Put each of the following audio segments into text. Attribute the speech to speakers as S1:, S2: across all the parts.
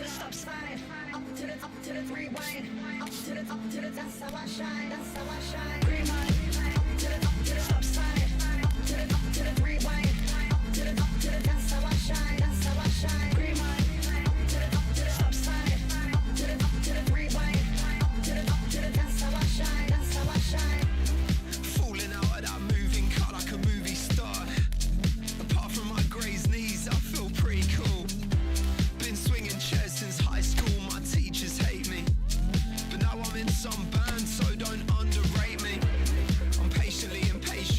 S1: Stop sign, up to the rewind, up to the that's how I shine, that's how I shine. Green light, up to the stop sign, up to the rewind, up to the that's how I shine, that's how I shine. Green light, up to the stop sign, up to the rewind, up to the that's how I shine, that's how I shine.
S2: Falling out of that moving car like a movie star. Apart from my grazed knees, I feel pretty cool. Been swinging chairs since high school, my teachers hate me. But now I'm in some band, so don't underrate me. I'm patiently impatient.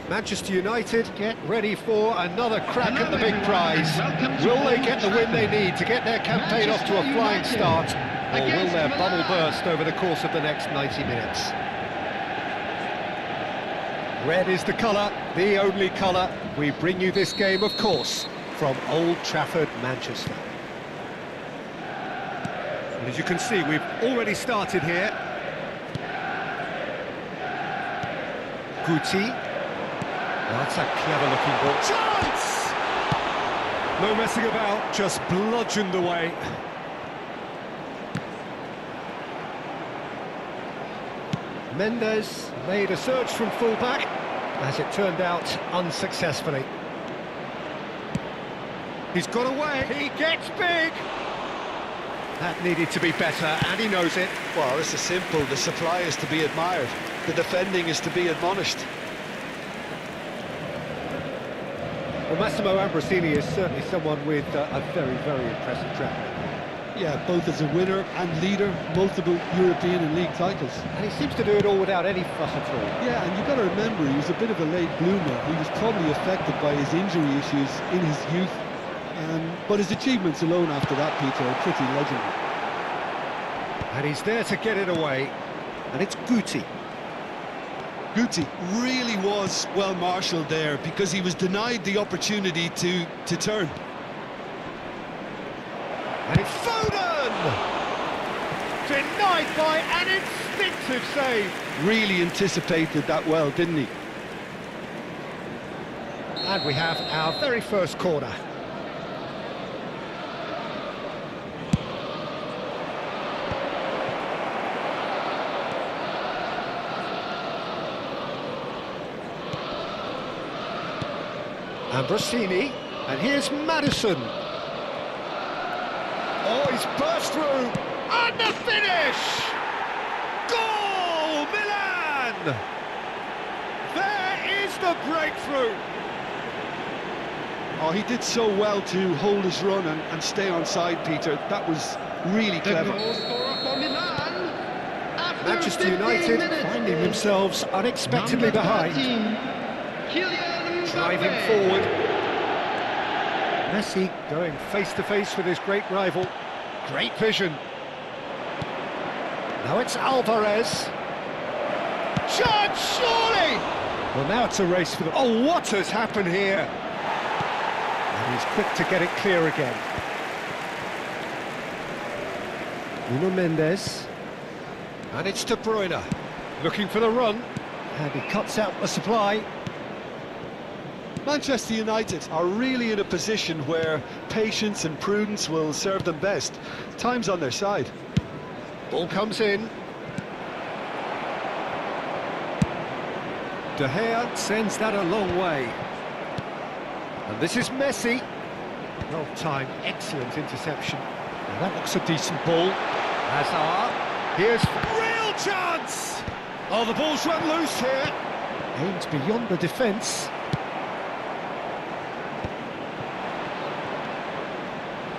S3: Manchester United get ready for another crack at the big prize. Will they get the win they need to get their campaign off to a flying start, or will their bubble burst over the course of the next 90 minutes? Red is the colour, the only colour. We bring you this game, of course, from Old Trafford, Manchester. And as you can see, we've already started here. Guti. That's a clever-looking ball. Chance! No messing about, just bludgeoned away. Mendes made a surge from full-back, as it turned out, unsuccessfully. He's got away, he gets big! That needed to be better, and he knows it.
S4: Well, this is simple. The supply is to be admired. The defending is to be admonished.
S3: Well, Massimo Ambrosini is certainly someone with a very, very impressive track record.
S5: Yeah, both as a winner and leader, multiple European and league titles.
S3: And he seems to do it all without any fuss at all.
S5: Yeah, and you've got to remember, he was a bit of a late bloomer. He was probably affected by his injury issues in his youth. But his achievements alone after that, Peter, are pretty legendary.
S3: And he's there to get it away. And it's Guti.
S4: Guti really was well marshalled there because he was denied the opportunity to turn.
S3: And it's Foden! Denied by an instinctive save.
S4: Really anticipated that well, didn't he?
S3: And we have our very first corner. Ambrosini, and here's Maddison. Oh, he's burst through, and the finish! Goal, Milan! There is the breakthrough!
S4: Oh, he did so well to hold his run and stay on side, Peter. That was really clever.
S3: Manchester United finding themselves unexpectedly behind. Driving forward. Messi going face-to-face with his great rival. Great vision. Now it's Alvarez. Chance, surely! Well, now it's a race for them. Oh, what has happened here? And he's quick to get it clear again. Nuno Mendes. And it's De Bruyne. Looking for the run. And he cuts out the supply.
S4: Manchester United are really in a position where patience and prudence will serve them best. Time's on their side.
S3: Ball comes in. De Gea sends that a long way. And this is Messi. Well timed, excellent interception. And that looks a decent ball. Hazard. Here's real chance! Oh, the ball's run loose here. Aims beyond the defence.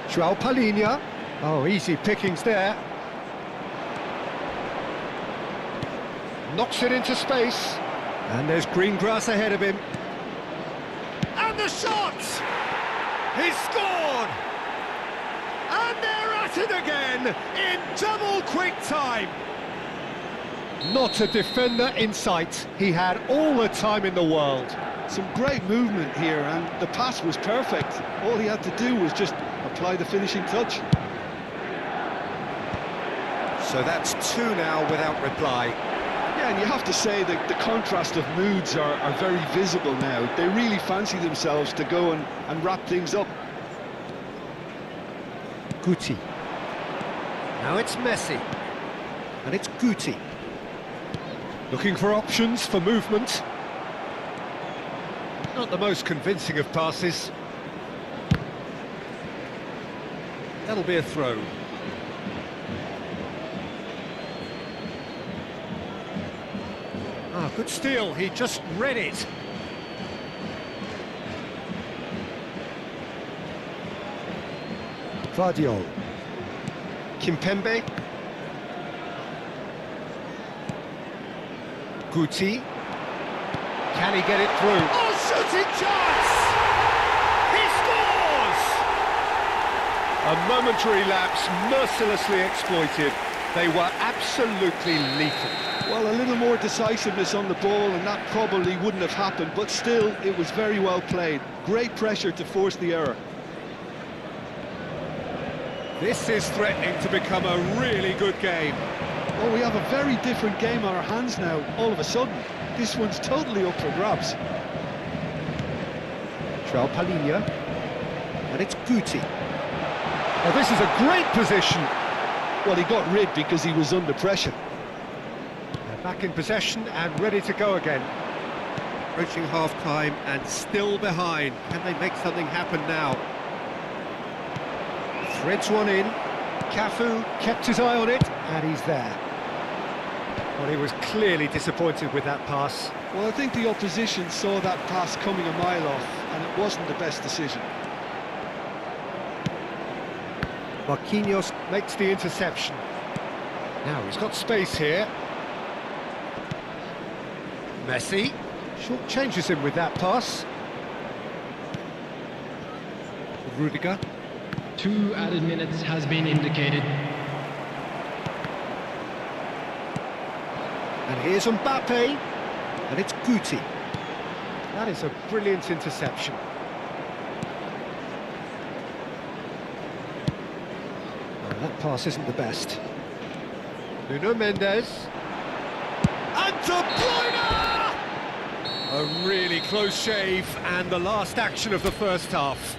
S3: João Palhinha. Oh, easy pickings there. Knocks it into space. And there's green grass ahead of him. And the shot! He's scored! And they're at it again in double quick time. Not a defender in sight. He had all the time in the world.
S4: Some great movement here, and the pass was perfect. All he had to do was just apply the finishing touch.
S3: So that's two now without reply.
S4: Yeah, and you have to say that the contrast of moods are very visible now. They really fancy themselves to go and wrap things up.
S3: Guti. Now it's Messi. And it's Guti. Looking for options for movement. Not the most convincing of passes. That'll be a throw. Ah, good steal, he just read it. Vardiol. Kimpembe. Guti. Can he get it through? Oh, shooting chance! He scores! A momentary lapse mercilessly exploited. They were absolutely lethal.
S4: Well, a little more decisiveness on the ball and that probably wouldn't have happened, but still, it was very well played. Great pressure to force the error.
S3: This is threatening to become a really good game.
S4: Oh, we have a very different game on our hands now, all of a sudden. This one's totally up for grabs.
S3: João Palhinha. And it's Guti. Oh, this is a great position.
S4: Well, he got rid because he was under pressure.
S3: They're back in possession and ready to go again. Approaching half-time and still behind. Can they make something happen now? Threads one in. Cafu kept his eye on it, and he's there. Well, he was clearly disappointed with that pass.
S4: Well, I think the opposition saw that pass coming a mile off, and it wasn't the best decision.
S3: Marquinhos makes the interception. Now he's got space here. Messi short changes him with that pass. Rudiger.
S6: 2 added minutes has been indicated.
S3: And here's Mbappe. And it's Guti. That is a brilliant interception. Oh, that pass isn't the best. Nuno Mendes. And De Bruyne! A really close shave, and the last action of the first half.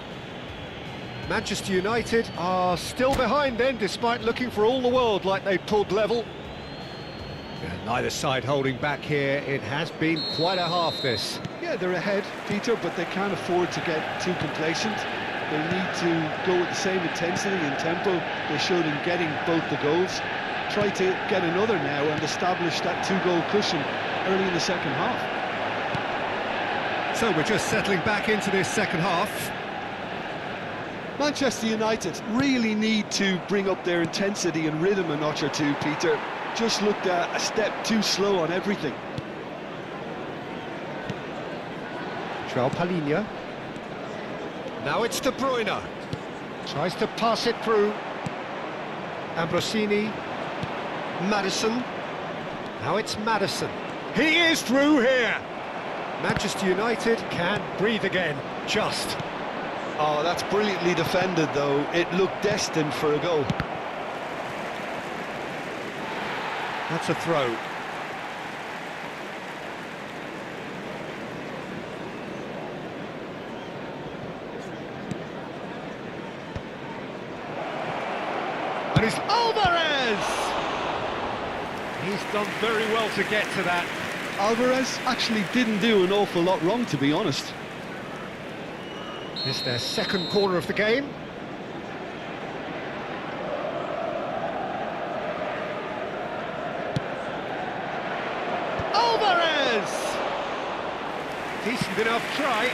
S3: Manchester United are still behind then, despite looking for all the world like they pulled level. Yeah, neither side holding back here. It has been quite a half, this.
S4: Yeah, they're ahead, Peter, but they can't afford to get too complacent. They need to go with the same intensity and tempo they showed in getting both the goals. Try to get another now and establish that 2-goal cushion early in the second half.
S3: So we're just settling back into this second half.
S4: Manchester United really need to bring up their intensity and rhythm a notch or two, Peter. Just looked a step too slow on everything.
S3: João Palhinha. Now it's De Bruyne. Tries to pass it through. Ambrosini. Maddison. Now it's Maddison. He is through here. Manchester United can breathe again. Just.
S4: Oh, that's brilliantly defended, though. It looked destined for a goal.
S3: That's a throw. And it's Alvarez! He's done very well to get to that.
S4: Alvarez actually didn't do an awful lot wrong, to be honest.
S3: It's their second corner of the game. Alvarez! Decent enough try.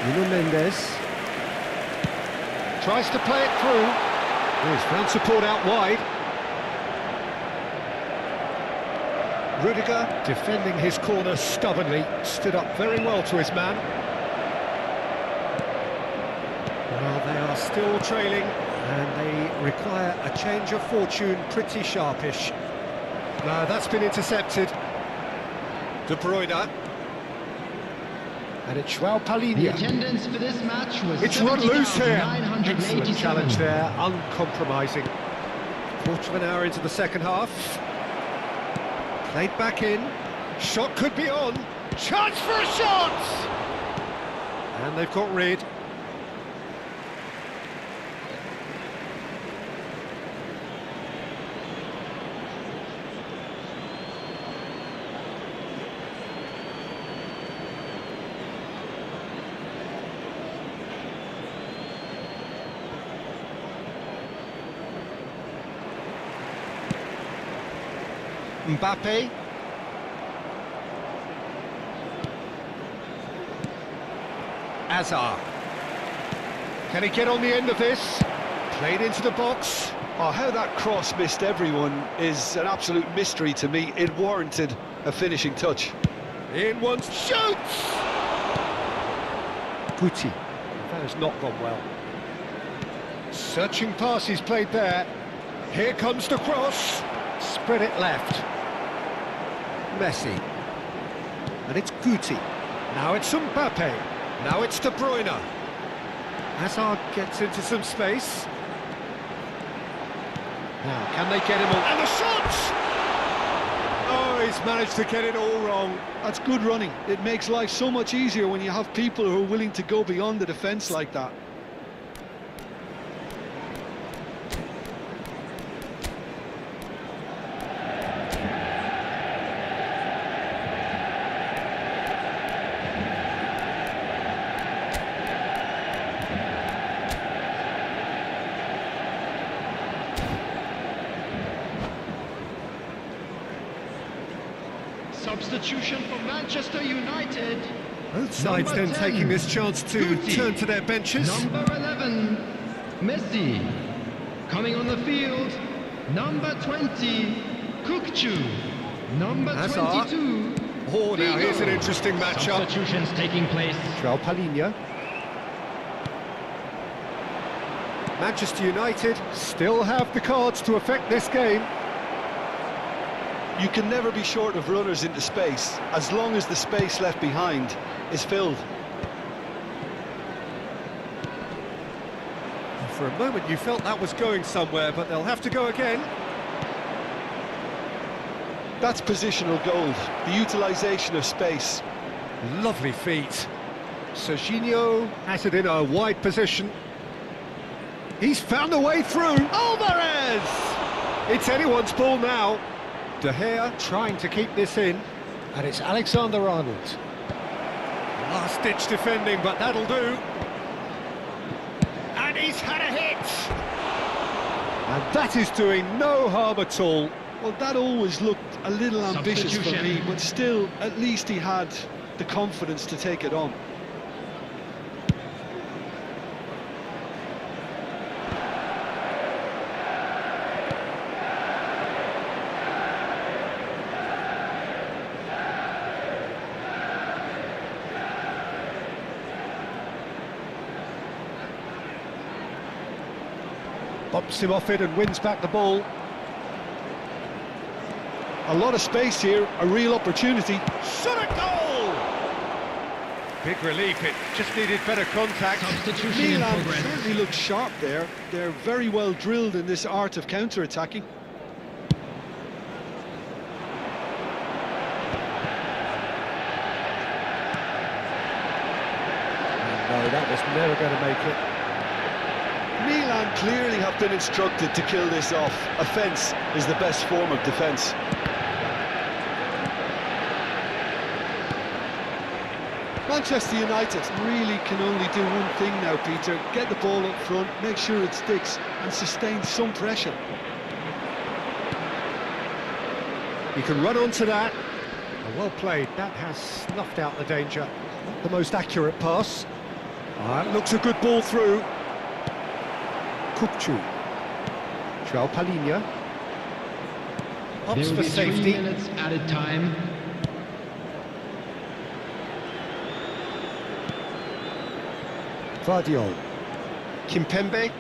S3: Nuno Mendes tries to play it through. Oh, he's found support out wide. Rudiger, defending his corner stubbornly, stood up very well to his man. Well, they are still trailing, and they require a change of fortune pretty sharpish. No, that's been intercepted. De Bruyne. And it's João
S6: The
S3: Palhinha.
S6: attendance for this match was
S3: It's run loose here.
S6: 70,987.
S3: Excellent challenge there, uncompromising. Quarter of an hour into the second half. Played back in. Shot could be on. Chance for a shot! And they've got rid. Mbappe. Hazard. Can he get on the end of this? Played into the box.
S4: Oh, how that cross missed everyone is an absolute mystery to me. It warranted a finishing touch.
S3: In one, shoots! Guti. That has not gone well. Searching pass he's played there. Here comes the cross. Spread it left. Messi. And it's Guti. Now it's Mbappe. Now it's De Bruyne. Hazard gets into some space. Now, can they get him on? And the shots! Oh, he's managed to get it all wrong.
S4: That's good running. It makes life so much easier when you have people who are willing to go beyond the defence like that.
S6: Substitution for Manchester United.
S3: Both sides
S6: Number
S3: then
S6: 10,
S3: taking this chance to
S6: Guti.
S3: turn to their benches.
S6: Number 11, Messi. Coming on the field, number 20, Kukçu. Number
S3: Hazard.
S6: 22,
S3: Oh, now here's an
S6: Figo.
S3: interesting matchup.
S6: Substitutions taking place.
S3: João Palhinha. Manchester United still have the cards to affect this game.
S4: You can never be short of runners into space, as long as the space left behind is filled.
S3: For a moment you felt that was going somewhere, but they'll have to go again.
S4: That's positional gold, the utilisation of space.
S3: Lovely feet. Serginho has it in a wide position. He's found a way through. Alvarez! It's anyone's ball now. De Gea trying to keep this in. And it's Alexander-Arnold. Last-ditch defending, but that'll do. And he's had a hit! And that is doing no harm at all.
S4: Well, that always looked a little ambitious for me, but still, at least he had the confidence to take it on.
S3: Bumps him off it and wins back the ball.
S4: A lot of space here, a real opportunity.
S3: Shot a goal! Big relief, it just needed better contact.
S6: Substitution in
S4: Milan
S6: progress.
S4: certainly looks sharp there. They're very well drilled in this art of counter-attacking.
S3: No, that was never going to make it.
S4: Milan clearly have been instructed to kill this off. Offence is the best form of defence. Manchester United really can only do one thing now, Peter. Get the ball up front, make sure it sticks, and sustain some pressure.
S3: You can run onto that. And well played. That has snuffed out the danger. Not the most accurate pass. That looks a good ball through. Kukçu. João Palhinha.
S6: There
S3: Ups
S6: will
S3: for
S6: be 3
S3: safety.
S6: minutes added time.
S3: Vardiol. Kimpembe.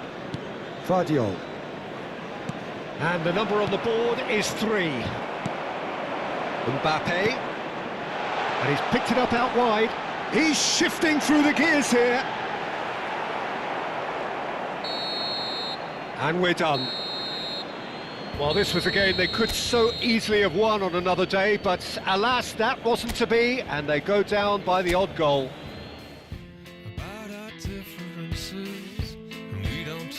S3: Vardiol. And the number on the board is 3. Mbappe. And he's picked it up out wide. He's shifting through the gears here. And we're done. Well, this was a game they could so easily have won on another day, but alas, that wasn't to be, and they go down by the odd goal.
S2: About our differences, and we don't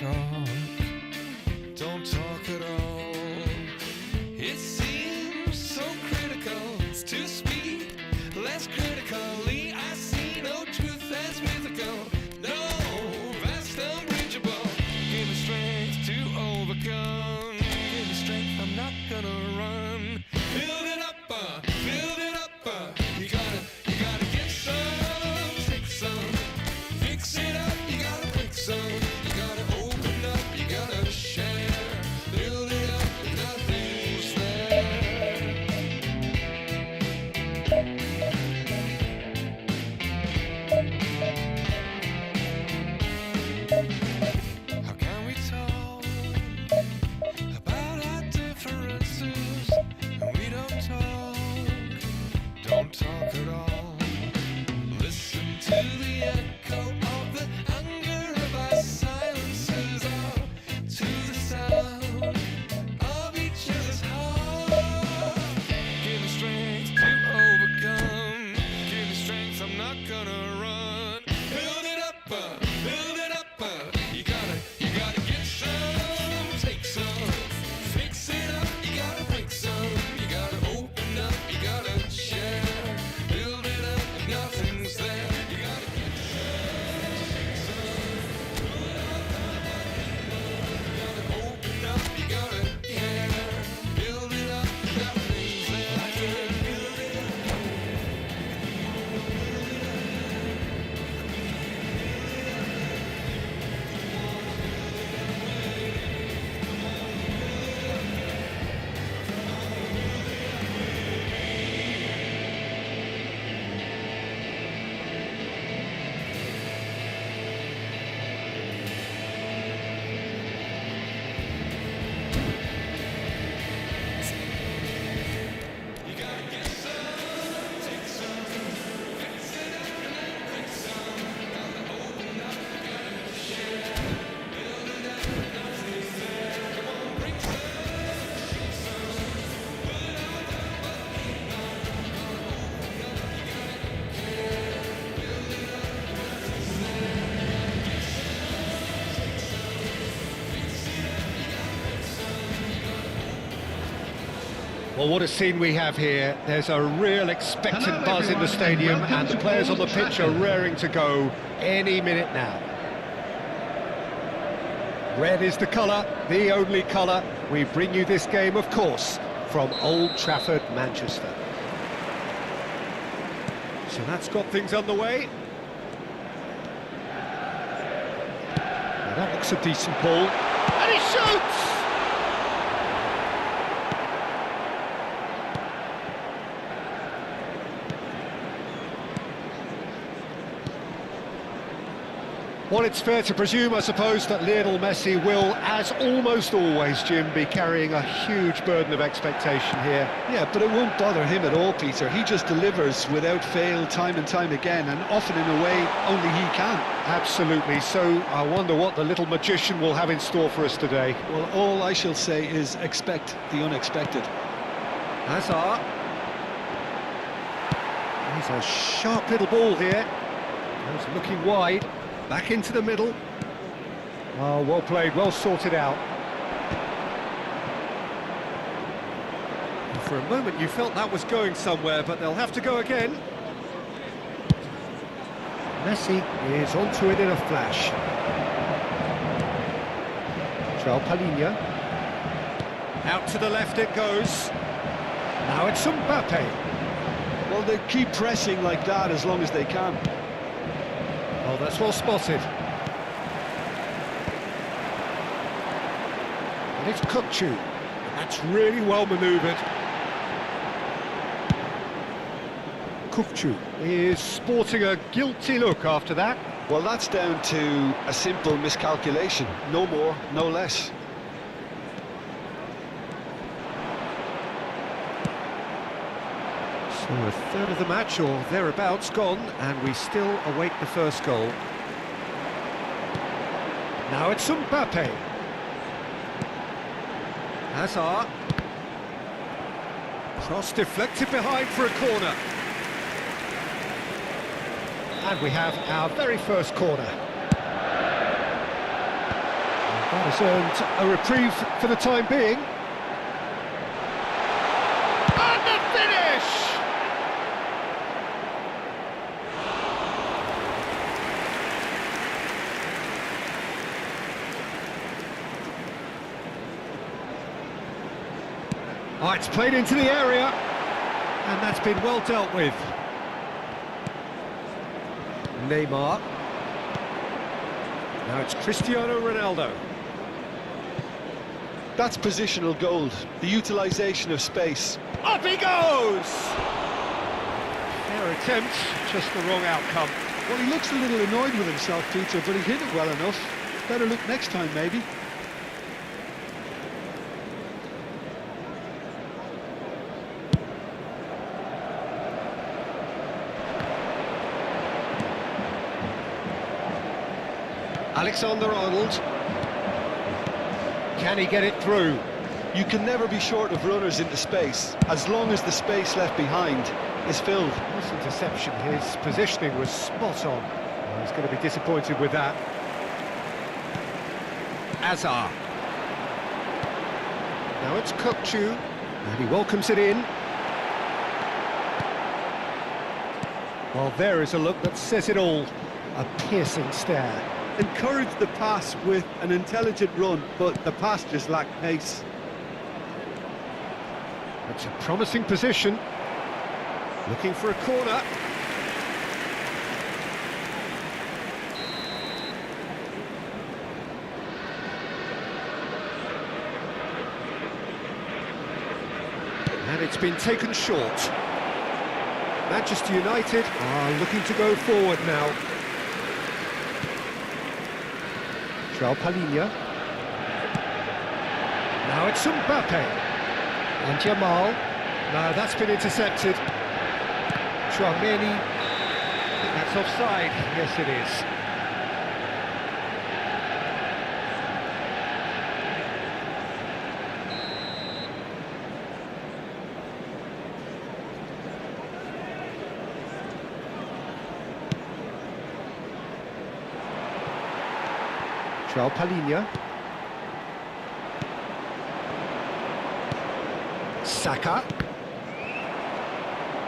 S2: talk at all. It seems so critical to speak less critically. I see no truth as mythical, no vast unreachable. Give me strength to overcome. Give me strength, I'm not gonna run. Build it up. You gotta get some, take some. Fix it up, you gotta break some. You gotta open
S3: Well, what a scene we have here. There's a real expectant
S6: Hello,
S3: buzz in the
S6: everyone,
S3: stadium,
S6: and welcome
S3: and the
S6: to
S3: players on the
S6: Old
S3: pitch are
S6: Trafford.
S3: raring to go any minute now. Red is the colour, the only colour. We bring you this game, of course, from Old Trafford, Manchester. So that's got things underway. Now that looks a decent ball. And he shoots! Well, it's fair to presume, I suppose, that Lionel Messi will, as almost always, Jim, be carrying a huge burden of expectation here.
S4: Yeah, but it won't bother him at all, Peter. He just delivers without fail time and time again, and often in a way only he can.
S3: Absolutely. So I wonder what the little magician will have in store for us today.
S4: Well, all I shall say is expect the unexpected.
S3: Hazard. He's a sharp little ball here. He's looking wide. Back into the middle. Oh, well played, well sorted out. And for a moment you felt that was going somewhere, but they'll have to go again. Messi is onto it in a flash. João Palhinha. Out to the left it goes. Now it's Mbappe.
S4: Well, they keep pressing like that as long as they can.
S3: Oh, that's well spotted. And it's Kukçu. That's really well manoeuvred. Kukçu is sporting a guilty look after that.
S4: Well, that's down to a simple miscalculation. No more, no less.
S3: So a third of the match, or thereabouts, gone, and we still await the first goal. Now it's Mbappe. Hazard. Cross deflected behind for a corner. And we have our very first corner. And that has earned a reprieve for the time being. And the finish! Oh, it's played into the area, and that's been well dealt with. Neymar. Now it's Cristiano Ronaldo.
S4: That's positional gold, the utilisation of space.
S3: Up he goes! Fair attempt, just the wrong outcome.
S4: Well, he looks a little annoyed with himself, Peter, but he hit it well enough. Better look next time, maybe.
S3: Alexander-Arnold. Can he get it through?
S4: You can never be short of runners into space, as long as the space left behind is filled.
S3: This interception, his positioning was spot on. Well, he's going to be disappointed with that. Hazard. Now it's Kukçu, and he welcomes it in. Well, there is a look that says it all. A piercing stare.
S5: Encouraged the pass with an intelligent run, but the pass just lacked pace.
S3: It's a promising position. Looking for a corner. And it's been taken short. Manchester United are looking to go forward now. João Palhinha. Now it's Mbappe. And Jamal. No, that's been intercepted. Tchouaméni. I think that's offside. Yes, it is. João Palhinha. Saka.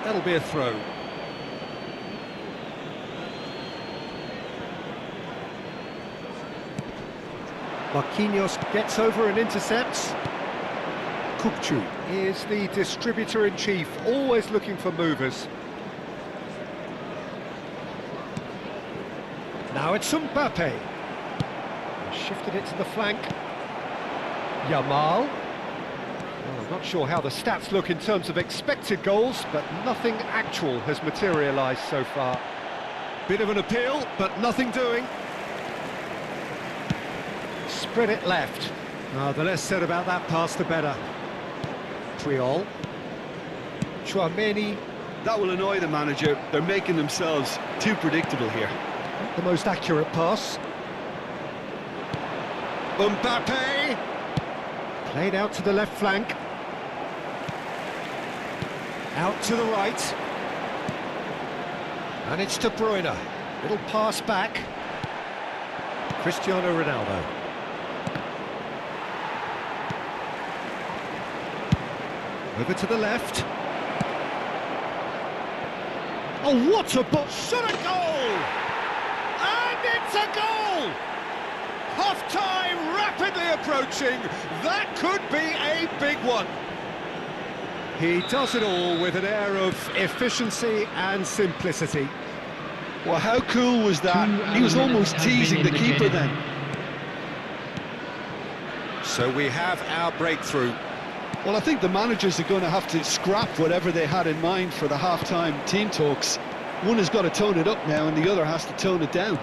S3: That'll be a throw. Marquinhos gets over and intercepts. Kukçu is the distributor-in-chief, always looking for movers. Now it's Mbappe. Shifted it to the flank. Yamal. Well, I'm not sure how the stats look in terms of expected goals, but nothing actual has materialised so far. Bit of an appeal, but nothing doing. Spread it left. The less said about that pass, the better. Puyol. Tchouaméni.
S4: That will annoy the manager. They're making themselves too predictable here.
S3: The most accurate pass. Mbappe. Played out to the left flank. Out to the right. And it's De Bruyne. Little pass back. Cristiano Ronaldo. Over to the left. Oh, what a ball! Shot a goal! And it's a goal! Half-time rapidly approaching. That could be a big one. He does it all with an air of efficiency and simplicity.
S4: Well, how cool was that? He was almost teasing the keeper then.
S3: So we have our breakthrough.
S4: Well, I think the managers are going to have to scrap whatever they had in mind for the half-time team talks. One has got to tone it up now and the other has to tone it down.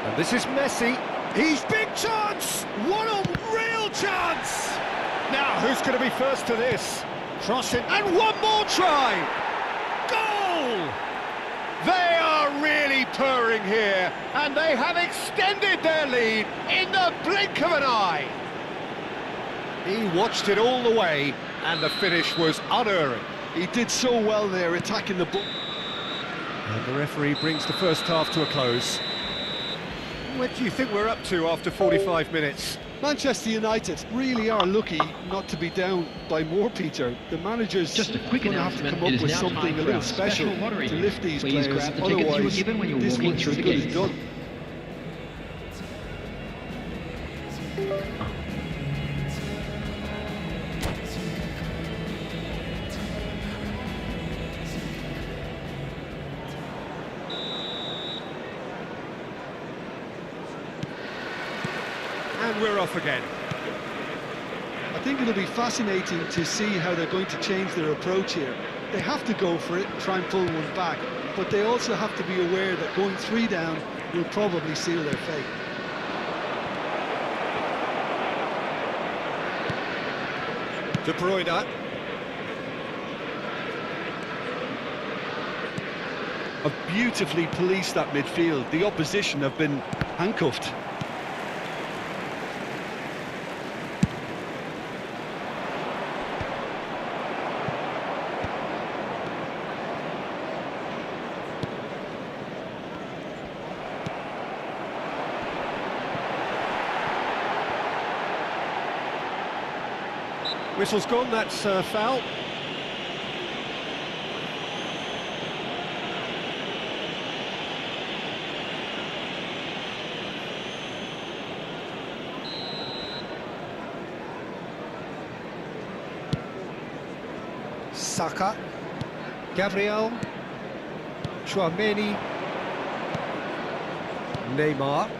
S3: And this is Messi. He's big chance! What a real chance! Now, who's going to be first to this? Cross it, and one more try! Goal! They are really purring here, and they have extended their lead in the blink of an eye. He watched it all the way, and the finish was unerring.
S4: He did so well there, attacking the ball.
S3: And the referee brings the first half to a close. What do you think we're up to after 45 minutes?
S4: Manchester United really are lucky not to be down by more, Peter. The manager's
S6: Just a quick
S4: going to have to
S6: announcement.
S4: come
S6: It
S4: up
S6: is
S4: with
S6: now
S4: something
S6: time
S4: a
S6: for
S4: little
S6: our
S4: special
S6: special water
S4: to
S6: review.
S4: lift these
S6: Please
S4: players.
S6: grab the tickets you were
S4: Otherwise,
S6: given when you were
S4: this
S6: walking
S4: one's
S6: through
S4: as
S6: the
S4: good as
S6: gates.
S4: done.
S3: And we're off again.
S4: I think it'll be fascinating to see how they're going to change their approach here. They have to go for it and try and pull one back, but they also have to be aware that going 3 down will probably seal their fate.
S3: De Bruyne.
S4: Have beautifully policed that midfield. The opposition have been handcuffed.
S3: Whistle's gone, that's foul. Saka, Gabriel, Tchouaméni, Neymar,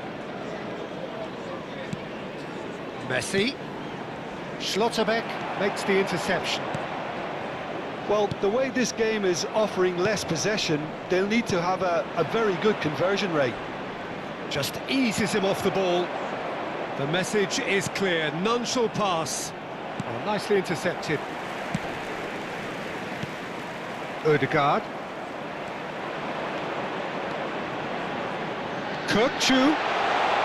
S3: Messi, Schlotterbeck makes the interception.
S4: Well, the way this game is offering less possession, they'll need to have a very good conversion rate.
S3: Just eases him off the ball. The message is clear, none shall pass. Oh, nicely intercepted. Ødegaard. Kukçu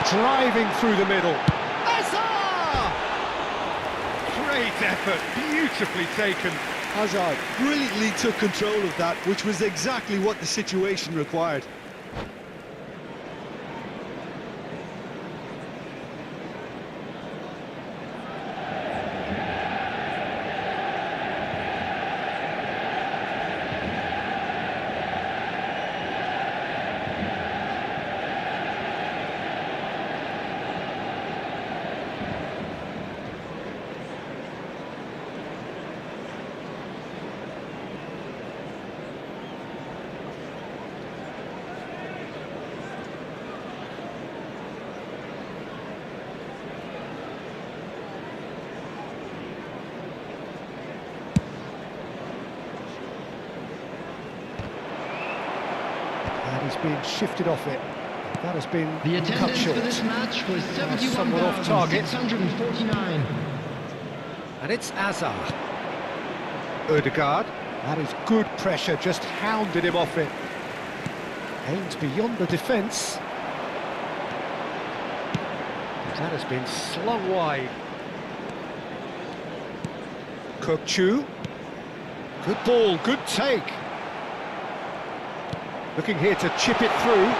S3: driving through the middle. Hazard! Great effort, beautifully taken.
S4: Hazard brilliantly took control of that, which was exactly what the situation required.
S3: been shifted off it. That has been
S6: The
S3: cut
S6: attendance
S3: short.
S6: for this match was
S3: somewhat off target.
S6: 71,649.
S3: And it's Azar. Ødegaard. That is good pressure, just hounded him off it. Aims beyond the defence. That has been slung wide. Kökçü. Good ball, good take. Looking here to chip it through.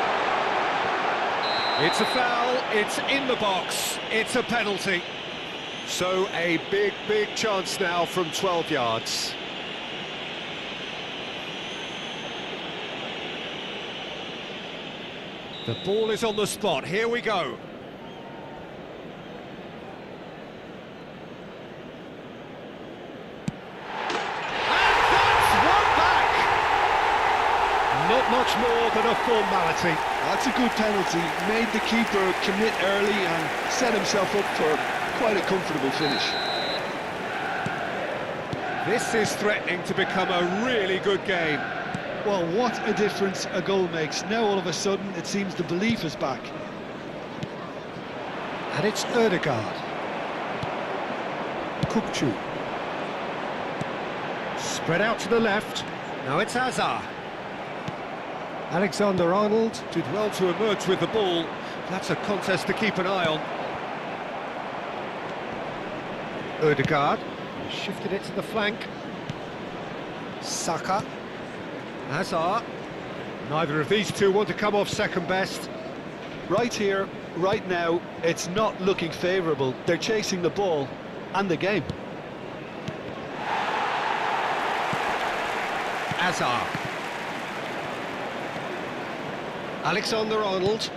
S3: It's a foul, it's in the box, it's a penalty. So a big, big chance now from 12 yards. The ball is on the spot, here we go. Not much more than a formality.
S4: That's a good penalty. Made the keeper commit early and set himself up for quite a comfortable finish.
S3: This is threatening to become a really good game.
S4: Well, what a difference a goal makes. Now all of a sudden it seems the belief is back.
S3: And it's Ødegaard. Kökçü. Spread out to the left. Now it's Azar. Alexander-Arnold did well to emerge with the ball. That's a contest to keep an eye on. Ødegaard shifted it to the flank. Saka. Hazard. Neither of these two want to come off second best.
S4: Right here, right now, it's not looking favourable. They're chasing the ball and the game.
S3: Hazard. Alexander-Arnold.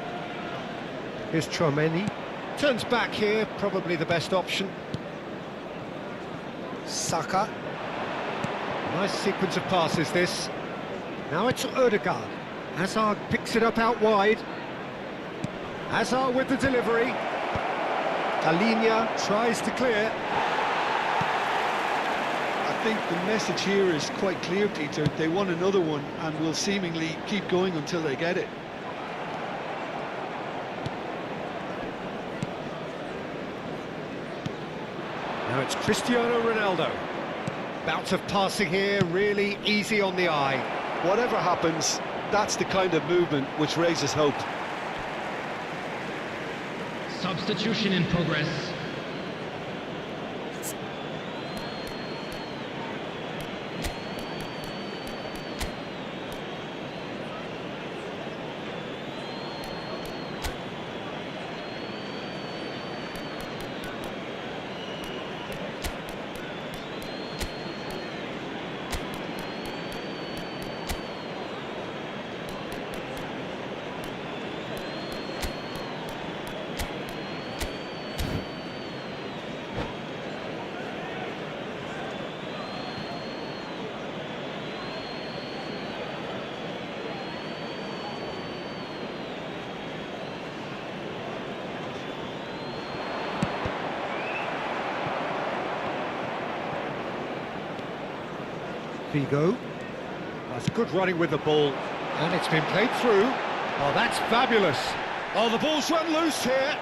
S3: Here's Tchouaméni. Turns back here, probably the best option. Saka. Nice sequence of passes, this. Now it's Ødegaard. Hazard picks it up out wide. Hazard with the delivery. Alinia tries to clear.
S4: I think the message here is quite clear, Peter. They want another one and will seemingly keep going until they get it.
S3: Now it's Cristiano Ronaldo. Bout of passing here, really easy on the eye.
S4: Whatever happens, that's the kind of movement which raises hope.
S6: Substitution in progress.
S3: Figo. That's good running with the ball. And it's been played through. Oh, that's fabulous. Oh, the ball's run loose here.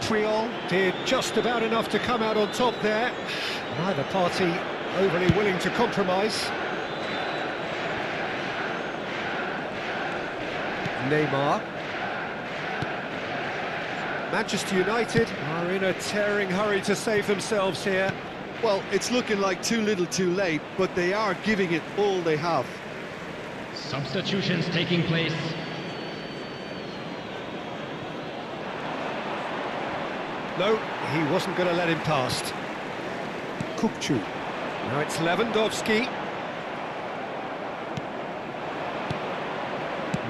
S3: Puyol did just about enough to come out on top there. Neither party overly willing to compromise. Neymar. Manchester United are in a tearing hurry to save themselves here.
S4: Well, it's looking like too little too late, but they are giving it all they have.
S6: Substitutions taking place.
S3: No, he wasn't going to let him past. Kökçü. Now it's Lewandowski.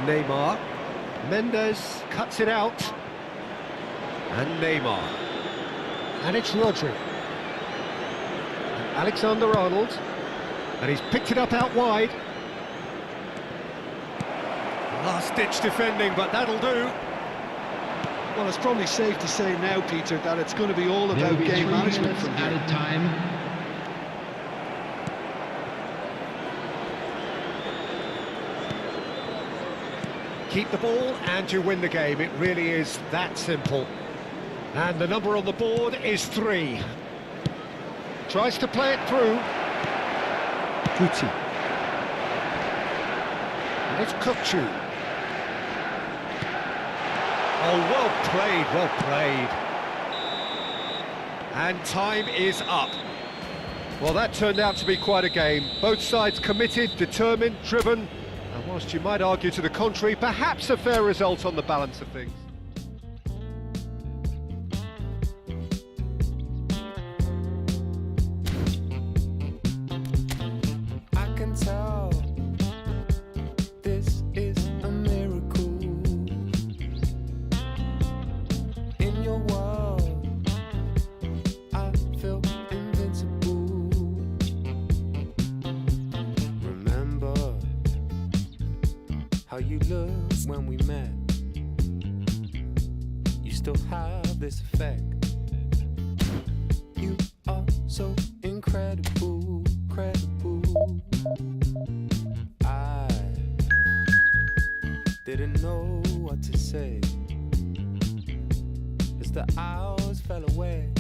S3: Neymar. Mendes cuts it out. And Neymar. And it's Rodri. And Alexander-Arnold. And he's picked it up out wide. Last-ditch defending, but that'll do.
S4: Well, it's probably safe to say now, Peter, that it's going to be all
S6: There'll
S4: about
S6: be
S4: game
S6: 3
S4: management
S6: minutes
S4: from here.
S6: added time.
S3: keep the ball and you win the game. It really is that simple. And the number on the board is 3. Tries to play it through. Guti. And it's Kukçu. Oh, well played, well played. And time is up. Well, that turned out to be quite a game. Both sides committed, determined, driven, and whilst you might argue to the contrary, perhaps a fair result on the balance of things.
S7: I can tell this is a miracle. In your world, I feel invincible. Remember how you looked when we met. You still have this effect. You are so incredible, credible. I didn't know what to say as the hours fell away.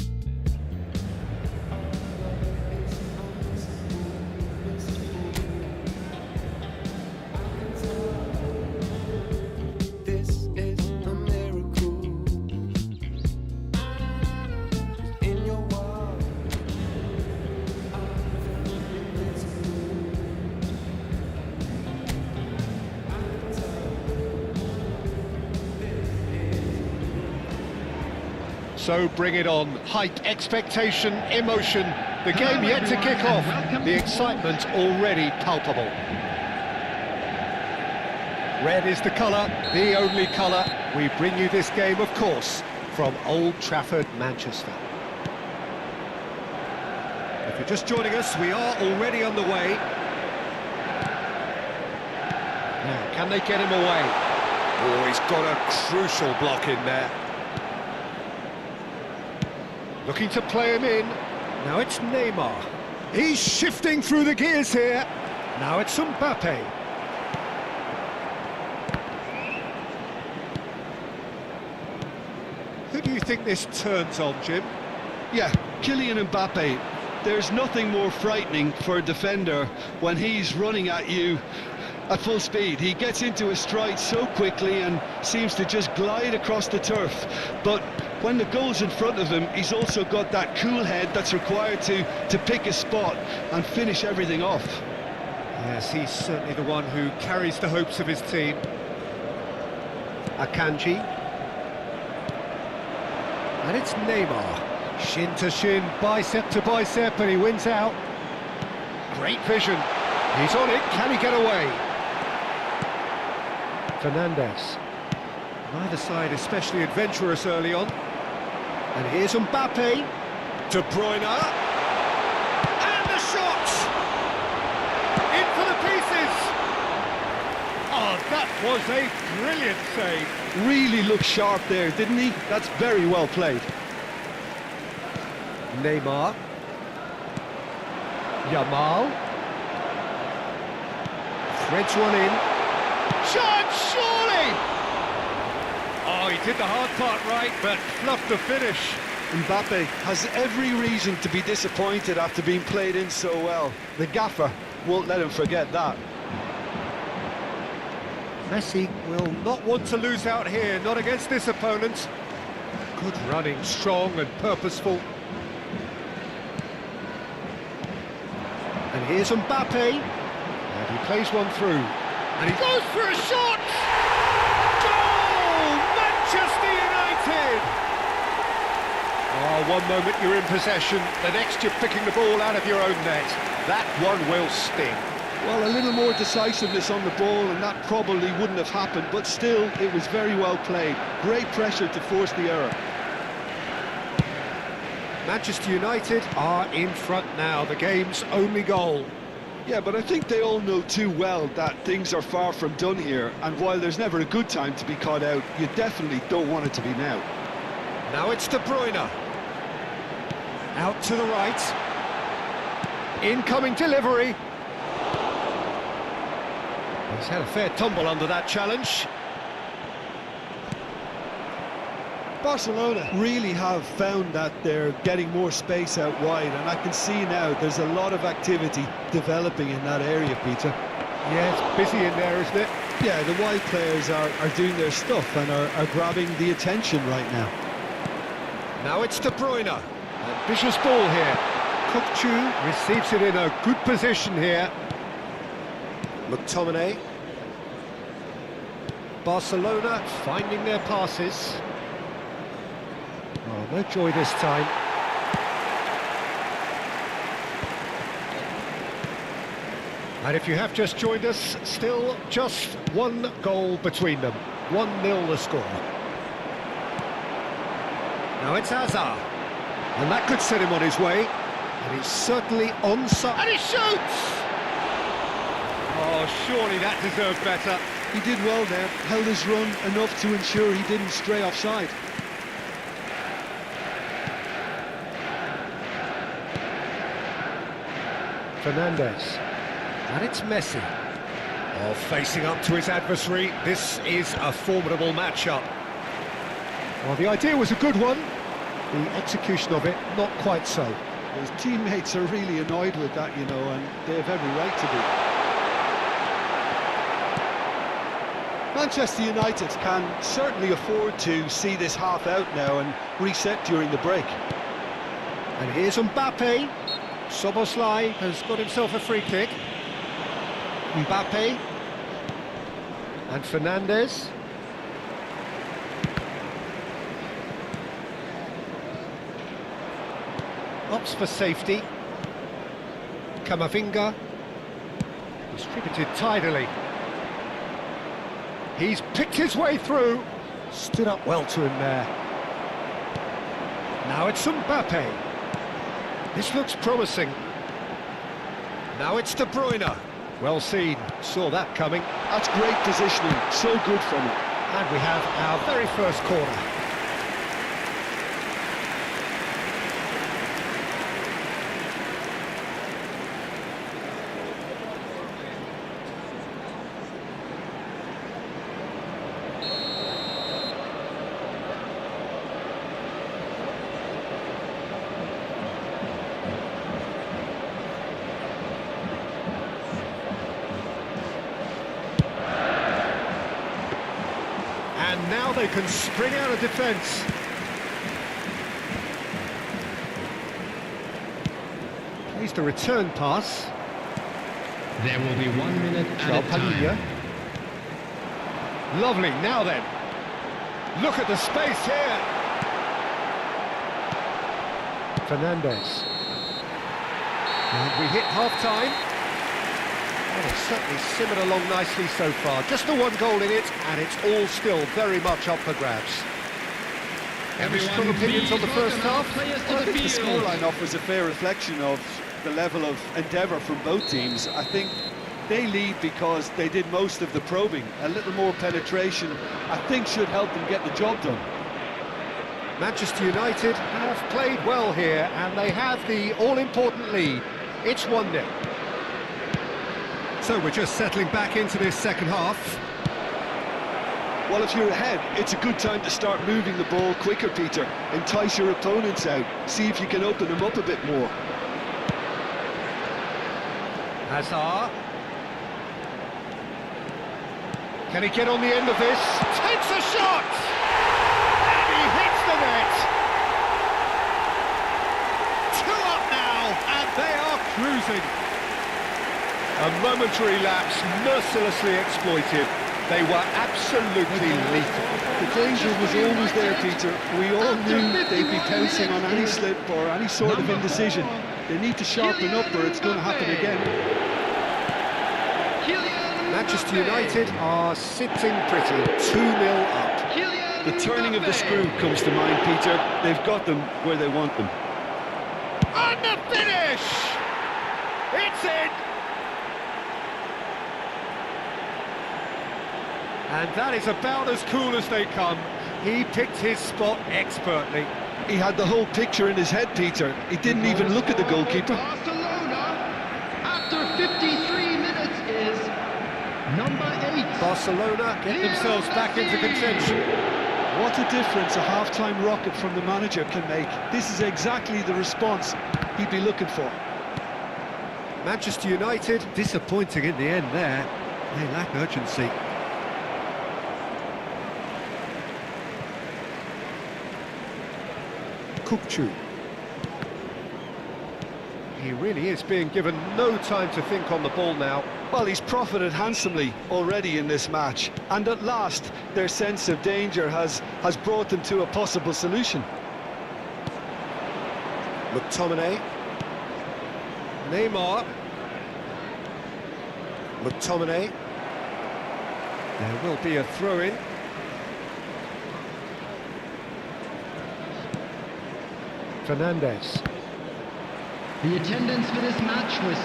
S7: This is a miracle. In your world,
S3: So bring it on. Hype, expectation, emotion. The game yet to kick off. The excitement already palpable. Red is the colour, the only colour. We bring you this game, of course, from Old Trafford, Manchester. If you're just joining us, we are already underway. Now, can they get him away? Oh, he's got a crucial block in there. Looking to play him in. Now it's Neymar. He's shifting through the gears here. Now it's Mbappe. Who do you think this turns on, Jim?
S4: Yeah, Kylian Mbappe. There's nothing more frightening for a defender when he's running at you at full speed. He gets into a stride so quickly and seems to just glide across the turf. But when the goal's in front of him, he's also got that cool head that's required to pick a spot and finish everything off.
S3: Yes, he's certainly the one who carries the hopes of his team. Akanji. And it's Neymar. Shin to shin, bicep to bicep, and he wins out. Great vision. He's on it. Can he get away? Fernandes. Neither side especially adventurous early on. And here's Mbappe. De Bruyne. And the shot! In for the pieces! Oh, that was a brilliant save.
S4: Really looked sharp there, didn't he? That's very well played.
S3: Neymar. Yamal. Threads one in. Shot, surely! Oh, he did the hard part right, but fluffed the finish.
S4: Mbappe has every reason to be disappointed after being played in so well. The gaffer won't let him forget that.
S3: Messi will not want to lose out here, not against this opponent. Good running, strong and purposeful. And here's Mbappe. And he plays one through. And he goes for a shot! Goal! Manchester United! Oh, one moment you're in possession, the next you're picking the ball out of your own net. That one will sting.
S4: Well, a little more decisiveness on the ball and that probably wouldn't have happened, but still, it was very well played. Great pressure to force the error.
S3: Manchester United are in front now, the game's only goal.
S4: Yeah, but I think they all know too well that things are far from done here, and while there's never a good time to be caught out, you definitely don't want it to be now.
S3: Now it's De Bruyne. Out to the right. Incoming delivery. He's had a fair tumble under that challenge.
S4: Barcelona really have found that they're getting more space out wide, and I can see now there's a lot of activity developing in that area, Peter.
S3: Yeah, it's busy in there, isn't it?
S4: Yeah, the wide players are doing their stuff and are grabbing the attention right now.
S3: Now it's De Bruyne. Ambitious ball here. Kukçu receives it in a good position here. McTominay. Barcelona finding their passes. Oh, no joy this time. And if you have just joined us, still just one goal between them. 1-0 the score. Now it's Hazard. And that could set him on his way. And he's certainly onside. And he shoots! Oh, surely that deserved better.
S4: He did well there, held his run enough to ensure he didn't stray offside.
S3: Fernandes. And it's Messi. Oh, facing up to his adversary. This is a formidable matchup. Well, the idea was a good one. The execution of it, not quite so.
S4: His teammates are really annoyed with that, you know, and they have every right to be. Manchester United can certainly afford to see this half out now and reset during the break.
S3: And here's Mbappe. Szoboszlai has got himself a free kick. Mbappe. And Fernandes. Opts for safety. Camavinga. Distributed tidily. He's picked his way through. Stood up well to him there. Now it's Mbappe. This looks promising. Now it's De Bruyne. Well seen. Saw that coming.
S4: That's great positioning. So good from him.
S3: And we have our very first corner. And now they can spring out of defence. Plays the return pass.
S6: There will be 1 minute
S3: João
S6: at a
S3: Padilha.
S6: time.
S3: Lovely, now then. Look at the space here. Fernandes. And we hit half-time. Well, it's certainly simmered along nicely so far. Just the one goal in it, and it's all still very much up for grabs. Any strong opinions on the first half?
S4: Well, I think the scoreline offers a fair reflection of the level of endeavour from both teams. I think they lead because they did most of the probing. A little more penetration, I think, should help them get the job done.
S3: Manchester United have played well here, and they have the all-important lead. It's 1-0. So we're just settling back into this second half.
S4: Well, if you're ahead, it's a good time to start moving the ball quicker, Peter. Entice your opponents out. See if you can open them up a bit more.
S3: Hazard. Can he get on the end of this? Takes a shot! And he hits the net! 2 up now, and they are cruising. A momentary lapse, mercilessly exploited. They were absolutely lethal.
S4: The danger was always there, Peter. We all knew they'd be pouncing on any slip or any sort of indecision. They need to sharpen up or it's going to happen again.
S3: Manchester United are sitting pretty, 2-0 up.
S4: The turning of the screw comes to mind, Peter. They've got them where they want them.
S3: And the finish! It's in! And that is about as cool as they come. He picked his spot expertly.
S4: He had the whole picture in his head, Peter. He didn't even look at the goalkeeper.
S6: Barcelona, after 53 minutes, is number 8.
S3: Barcelona get themselves back into contention.
S4: What a difference a half-time rocket from the manager can make. This is exactly the response he'd be looking for.
S3: Manchester United disappointing in the end there. They lack urgency. Kukçu. He really is being given no time to think on the ball now.
S4: Well, he's profited handsomely already in this match, and at last their sense of danger has brought them to a possible solution.
S3: McTominay. Neymar. McTominay. There will be a throw-in. Fernandes.
S6: The attendance for this match was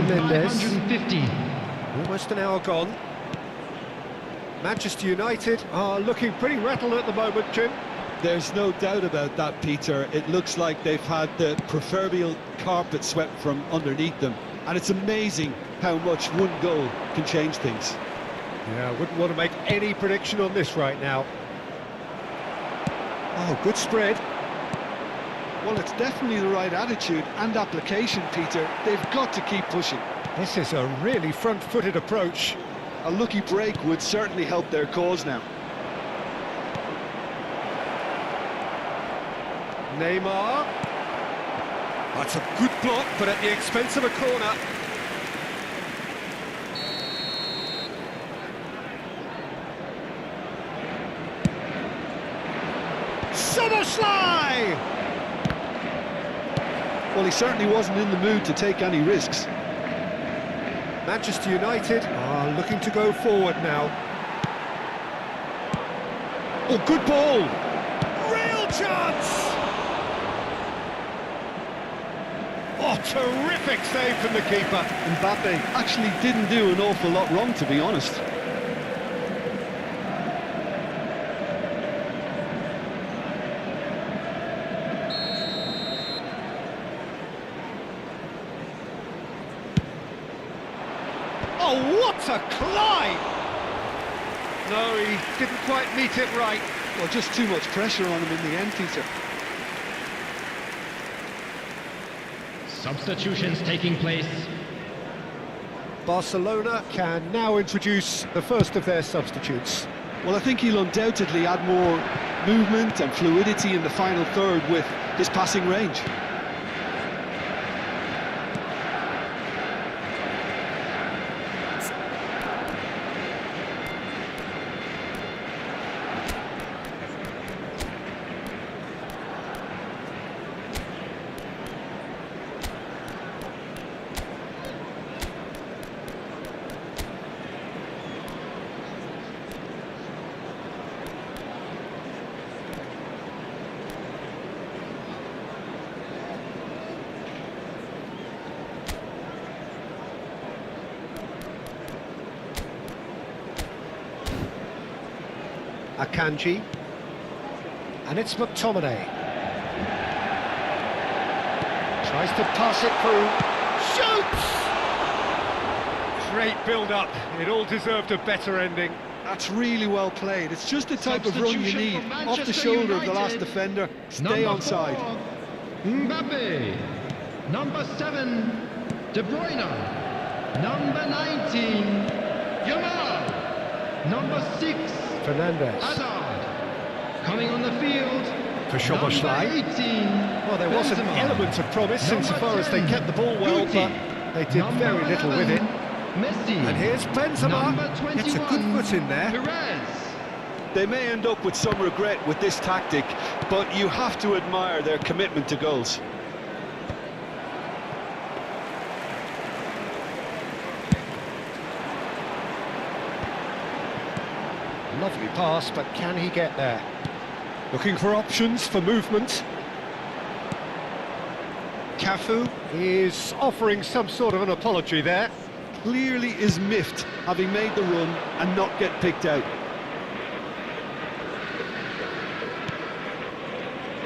S3: Mendes.
S6: 71,550.
S3: Almost an hour gone. Manchester United are looking pretty rattled at the moment, Jim.
S5: There's no doubt about that, Peter. It looks like they've had the proverbial carpet swept from underneath them. And it's amazing how much one goal can change things.
S3: Yeah, I wouldn't want to make any prediction on this right now. Oh, good spread.
S4: Well, it's definitely the right attitude and application, Peter. They've got to keep pushing.
S3: This is a really front-footed approach.
S4: A lucky break would certainly help their cause now.
S3: Neymar. That's a good block, but at the expense of a corner. Szoboszlai!
S4: Well, he certainly wasn't in the mood to take any risks.
S3: Manchester United are looking to go forward now. Oh, good ball! Real chance! Oh, terrific save from the keeper.
S4: Mbappe actually didn't do an awful lot wrong, to be honest.
S3: Oh, what a climb! No, he didn't quite meet it right.
S4: Well, just too much pressure on him in the end, Peter.
S6: Substitutions taking place.
S3: Barcelona can now introduce the first of their substitutes.
S4: Well, I think he'll undoubtedly add more movement and fluidity in the final third with his passing range.
S3: Akanji. And it's McTominay. Tries to pass it through. Shoots! Great build-up. It all deserved a better ending.
S4: That's really well played. It's just the type of run you
S6: Substitution
S4: need.
S6: for
S4: Off the
S6: Manchester
S4: shoulder of the last
S6: United.
S4: defender. Stay
S6: Number
S4: onside.
S6: 4, Mbappe. Number 7, De Bruyne. Number 19, Yamal. Number 6,
S3: Fernandes.
S6: Hazard. Coming on the field,
S3: For Szoboszlai.
S6: number 18,
S3: Well, there was an
S6: Benzema.
S3: element of promise
S6: Number
S3: insofar as they
S6: 10,
S3: kept the ball well,
S6: Guti.
S3: but they did
S6: Number
S3: very little with it.
S6: 11, Messi.
S3: And here's Benzema.
S6: Number
S3: Gets a good
S6: 21,
S3: foot in there.
S6: Perez.
S4: They may end up with some regret with this tactic, but you have to admire their commitment to goals.
S3: Lovely pass, but can he get there? Looking for options for movement. Cafu is offering some sort of an apology there.
S4: Clearly is miffed having made the run and not get picked out.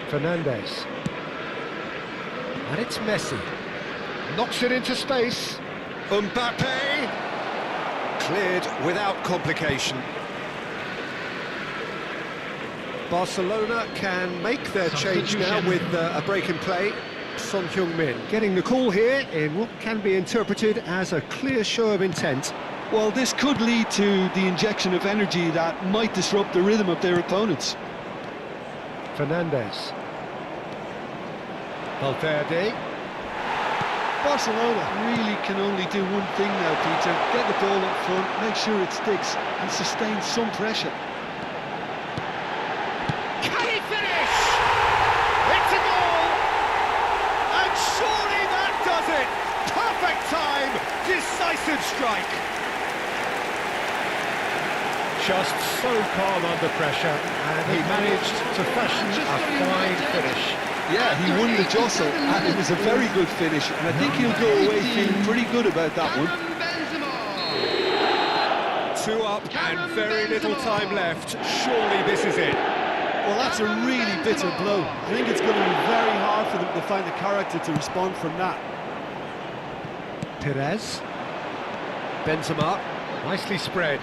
S3: Fernandes. And it's Messi. Knocks it into space. Mbappe. Cleared without complication. Barcelona can make their change now with a break in play. Son Heung-min getting the call here in what can be interpreted as a clear show of intent.
S4: Well, this could lead to the injection of energy that might disrupt the rhythm of their opponents.
S3: Fernandes. Valverde.
S4: Barcelona really can only do one thing now, Peter. Get the ball up front, make sure it sticks, and sustain some pressure.
S3: Can he finish? It's a goal! And surely that does it! Perfect time! Decisive strike! Just so calm under pressure, and he managed to fashion a fine finish.
S4: Yeah, he won the jostle, and it was a very good finish, and I think he'll go away feeling pretty good about that one.
S3: 2 up and very little time left. Surely this is it.
S4: Well, that's a really bitter blow. I think it's going to be very hard for them to find the character to respond from that.
S3: Perez. Benzema, nicely spread.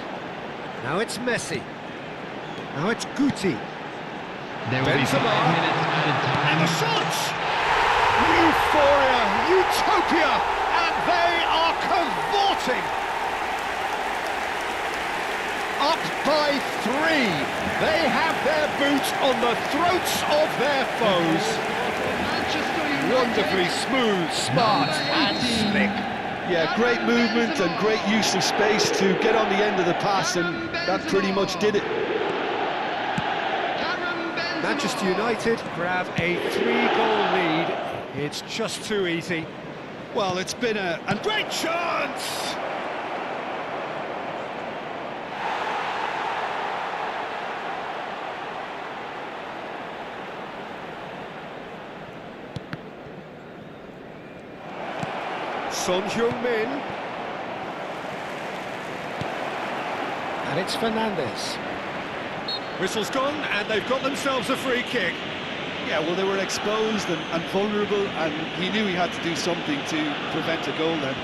S3: Now it's Messi. Now it's Guti.
S6: There will be 5
S3: Benzema.
S6: minutes added time.
S3: And the shots! Euphoria, utopia, and they are cavorting. Up by 3. They have their boot on the throats of their foes.
S6: Manchester United.
S3: Wonderfully smooth, smart, and slick.
S4: Yeah, great movement and great use of space to get on the end of the pass, and that pretty much did it.
S3: Manchester United grab a 3-goal lead. It's just too easy.
S4: Well, it's been a
S3: Great chance! Son Heung-min. And it's Fernandes. Whistle's gone, and they've got themselves a free kick.
S4: Yeah, well, they were exposed and vulnerable, and he knew he had to do something to prevent a goal then.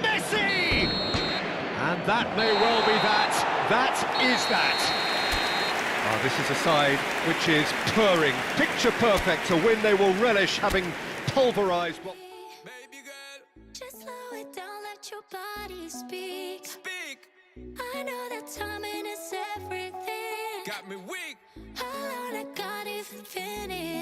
S3: Messi! And that may well be that. That is that. Oh, this is a side which is purring, picture perfect to win. They will relish having pulverised what...
S2: Baby girl,
S8: Just slow it down, let your body speak.
S2: speak.
S8: I know that timing is everything.
S2: Got me weak.
S8: How long I got if it finished?